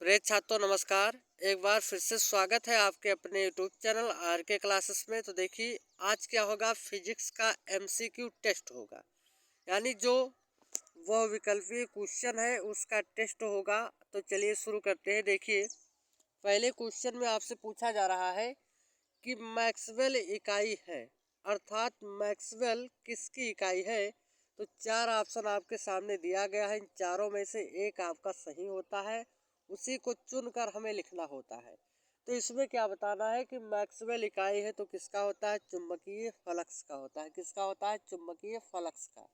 प्रिय छात्रों नमस्कार। एक बार फिर से स्वागत है आपके अपने यूट्यूब चैनल आर के क्लासेस में। तो देखिए आज क्या होगा, फिजिक्स का एमसीक्यू टेस्ट होगा, यानी जो वह विकल्पीय क्वेश्चन है उसका टेस्ट होगा। तो चलिए शुरू करते हैं। देखिए पहले क्वेश्चन में आपसे पूछा जा रहा है कि मैक्सवेल इकाई है, अर्थात मैक्सवेल किसकी इकाई है। तो चार ऑप्शन आपके सामने दिया गया है, इन चारों में से एक आपका सही होता है, उसी को चुनकर हमें लिखना होता है। तो इसमें क्या बताना है कि मैक्सवेल इकाई है तो किसका होता है, चुंबकीय फ्लक्स का होता है। किसका होता है, चुंबकीय फ्लक्स का।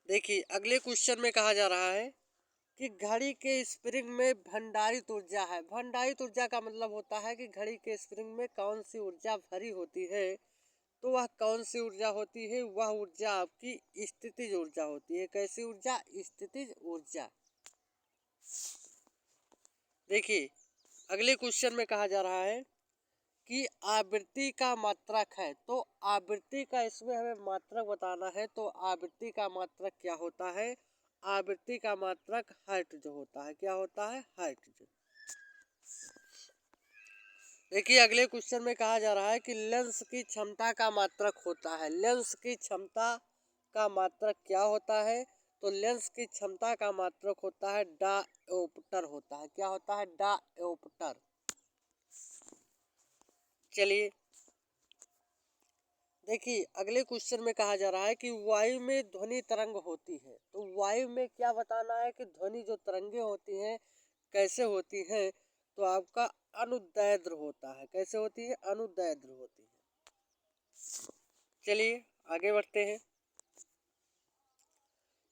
देखिए अगले क्वेश्चन में कहा जा रहा है कि घड़ी के स्प्रिंग में भंडारित ऊर्जा है। भंडारित ऊर्जा का मतलब होता है कि घड़ी के स्प्रिंग में कौन सी ऊर्जा भरी होती है। तो वह कौन सी ऊर्जा होती है, वह ऊर्जा आपकी स्थितिज ऊर्जा होती है। कैसी ऊर्जा, स्थितिज ऊर्जा। देखिए अगले क्वेश्चन में कहा जा रहा है कि आवृत्ति का मात्रक है। तो आवृत्ति का इसमें हमें मात्रक बताना है। तो आवृत्ति का मात्रक क्या होता है, आवृत्ति का मात्रक हर्ट्ज होता है। क्या होता है, हर्ट्ज। देखिए अगले क्वेश्चन में कहा जा रहा है कि लेंस की क्षमता का मात्रक होता है। लेंस की क्षमता का मात्रक क्या होता है। तो लेंस की क्षमता का मात्रक होता है डायोप्टर होता है। क्या होता है, डायोप्टर। चलिए देखिए अगले क्वेश्चन में कहा जा रहा है कि वायु में ध्वनि तरंग होती है। तो वायु में क्या बताना है कि ध्वनि जो तरंगे होती हैं कैसे होती हैं। तो आपका अनुदैर्ध्य होता है। कैसे होती है, अनुदैर्ध्य होती है। चलिए आगे बढ़ते हैं।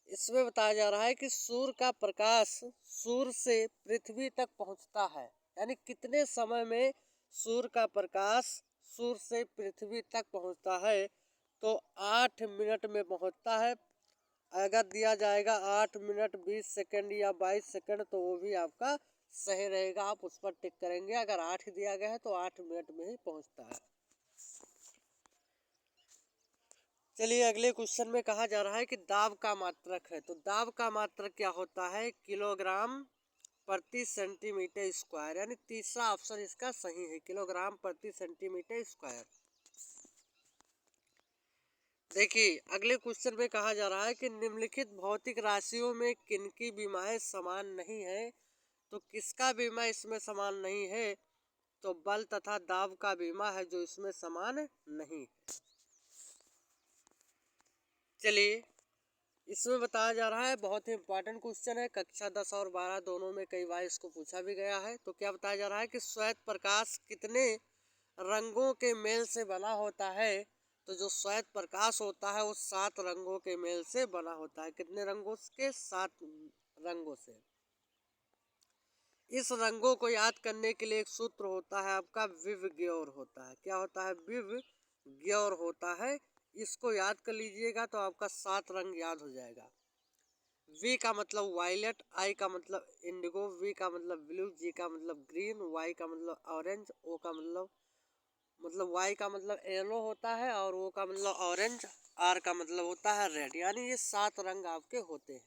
इसमें बताया जा रहा है कि सूर्य का प्रकाश सूर्य से पृथ्वी तक पहुंचता है, यानी कितने समय में सूर्य का प्रकाश सूर्य से पृथ्वी तक पहुंचता है। तो 8 मिनट में पहुंचता है। अगर दिया जाएगा 8 मिनट 20 सेकंड या 22 सेकंड तो वो भी आपका सही रहेगा, आप उस पर टिक करेंगे। अगर 8 दिया गया है तो 8 मिनट में ही पहुंचता है। चलिए अगले क्वेश्चन में कहा जा रहा है कि दाब का मात्रक है। तो दाब का मात्रक क्या होता है, किलोग्राम प्रति सेंटीमीटर स्क्वायर, यानी तीसरा ऑप्शन इसका सही है, किलोग्राम प्रति सेंटीमीटर स्क्वायर। देखिए अगले क्वेश्चन में कहा जा रहा है कि निम्नलिखित भौतिक राशियों में किनकी विमाएं समान नहीं है। तो किसका बीमा इसमें समान नहीं है। तो बल तथा दाब का बीमा है जो इसमें समान नहीं है। चलिए इसमें बताया जा रहा है, बहुत ही इंपॉर्टेंट क्वेश्चन है, कक्षा 10 और 12 दोनों में कई बार इसको पूछा भी गया है। तो क्या बताया जा रहा है कि श्वेत प्रकाश कितने रंगों के मेल से बना होता है। तो जो श्वेत प्रकाश होता है वो 7 रंगों के मेल से बना होता है। कितने रंगों के, 7 रंगों से। इस रंगों को याद करने के लिए एक सूत्र होता है आपका, विवग्योर होता है। क्या होता है, विवग्योर होता है। इसको याद कर लीजिएगा तो आपका 7 रंग याद हो जाएगा। वी का मतलब वायलेट, आई का मतलब इंडिगो, वी का मतलब ब्लू, जी का मतलब ग्रीन, वाई का मतलब ऑरेंज, ओ का मतलब वाई का मतलब येलो होता है, और ओ का मतलब ऑरेंज, आर का मतलब होता है रेड। यानी ये 7 रंग आपके होते हैं।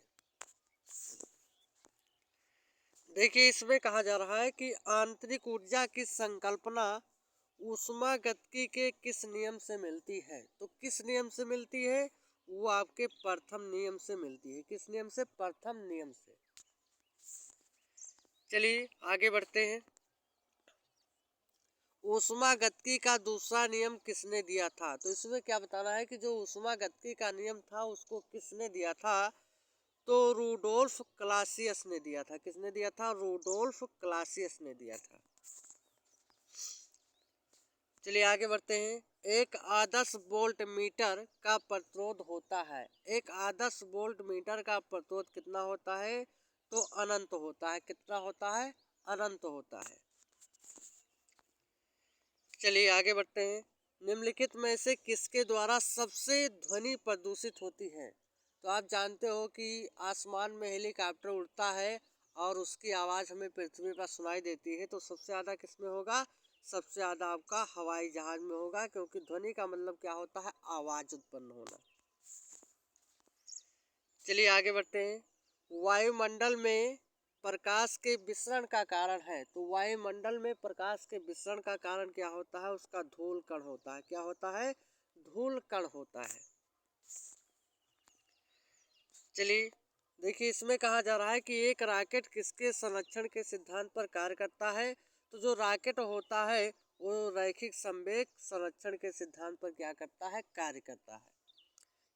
देखिए इसमें कहा जा रहा है कि आंतरिक ऊर्जा की संकल्पना ऊष्मागतिकी के किस नियम से मिलती है। तो किस नियम से मिलती है, वो आपके प्रथम नियम से मिलती है। किस नियम से, प्रथम नियम से। चलिए आगे बढ़ते हैं। ऊष्मागतिकी का दूसरा नियम किसने दिया था। तो इसमें क्या बताना है कि जो ऊष्मागतिकी का नियम था उसको किसने दिया था। तो रूडोल्फ क्लासियस ने दिया था। किसने दिया था, रूडोल्फ क्लासियस ने दिया था। चलिए आगे बढ़ते हैं। एक आदर्श वोल्ट मीटर का प्रतिरोध होता है। एक आदर्श वोल्ट मीटर का प्रतिरोध कितना होता है। तो अनंत होता है। कितना होता है, अनंत होता है। चलिए आगे बढ़ते हैं। निम्नलिखित में से किसके द्वारा सबसे ध्वनि प्रदूषित होती है। तो आप जानते हो कि आसमान में हेलीकॉप्टर उड़ता है और उसकी आवाज़ हमें पृथ्वी पर सुनाई देती है। तो सबसे ज़्यादा किस में होगा, सबसे ज़्यादा आपका हवाई जहाज़ में होगा, क्योंकि ध्वनि का मतलब क्या होता है, आवाज़ उत्पन्न होना। चलिए आगे बढ़ते हैं। वायुमंडल में प्रकाश के विसरण का कारण है। तो वायुमंडल में प्रकाश के विसरण का कारण क्या होता है? उसका धूल कण होता है। क्या होता है? धूल कण होता है। चलिए देखिए, इसमें कहा जा रहा है कि एक रॉकेट किसके संरक्षण के सिद्धांत पर कार्य करता है? तो जो रॉकेट होता है वो रैखिक संवेग संरक्षण के सिद्धांत पर क्या करता है? कार्य करता है।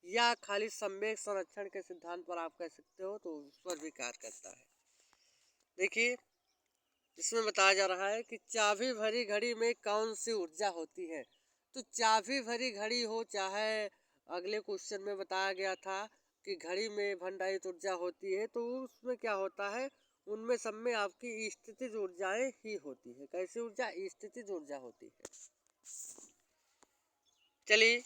या खाली संवेग संरक्षण के सिद्धांत पर आप कह सकते हो, तो उस पर भी कार्य करता है। देखिए इसमें बताया जा रहा है कि चाबी भरी घड़ी में कौन सी ऊर्जा होती है? तो चाबी भरी घड़ी हो, चाहे अगले क्वेश्चन में बताया गया था कि घड़ी में भंडारित ऊर्जा होती है, तो उसमें क्या होता है? उनमें सब में आपकी स्थितिज ऊर्जाएं ही होती है। कैसी ऊर्जा? स्थितिज ऊर्जा होती है। चलिए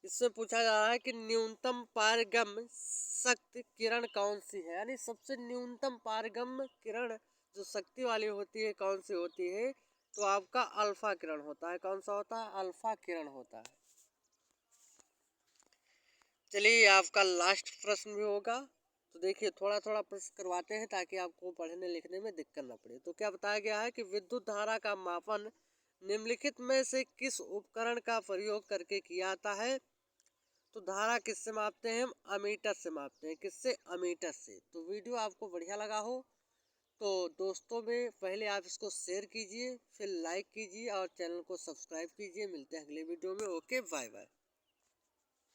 इसमें पूछा जा रहा है कि न्यूनतम पारगम्य शक्ति किरण कौन सी है? यानी सबसे न्यूनतम पारगम्य किरण जो शक्ति वाली होती है कौन सी होती है? तो आपका अल्फा किरण होता है। कौन सा होता है? अल्फा किरण होता है। चलिए आपका लास्ट प्रश्न भी होगा, तो देखिए थोड़ा थोड़ा प्रश्न करवाते हैं ताकि आपको पढ़ने लिखने में दिक्कत ना पड़े। तो क्या बताया गया है कि विद्युत धारा का मापन निम्नलिखित में से किस उपकरण का प्रयोग करके किया जाता है? तो धारा किससे मापते हैं? हम अमीटर से मापते हैं। किससे? अमीटर से। तो वीडियो आपको बढ़िया लगा हो तो दोस्तों में पहले आप इसको शेयर कीजिए, फिर लाइक कीजिए और चैनल को सब्सक्राइब कीजिए। मिलते हैं अगले वीडियो में। Okay, bye bye.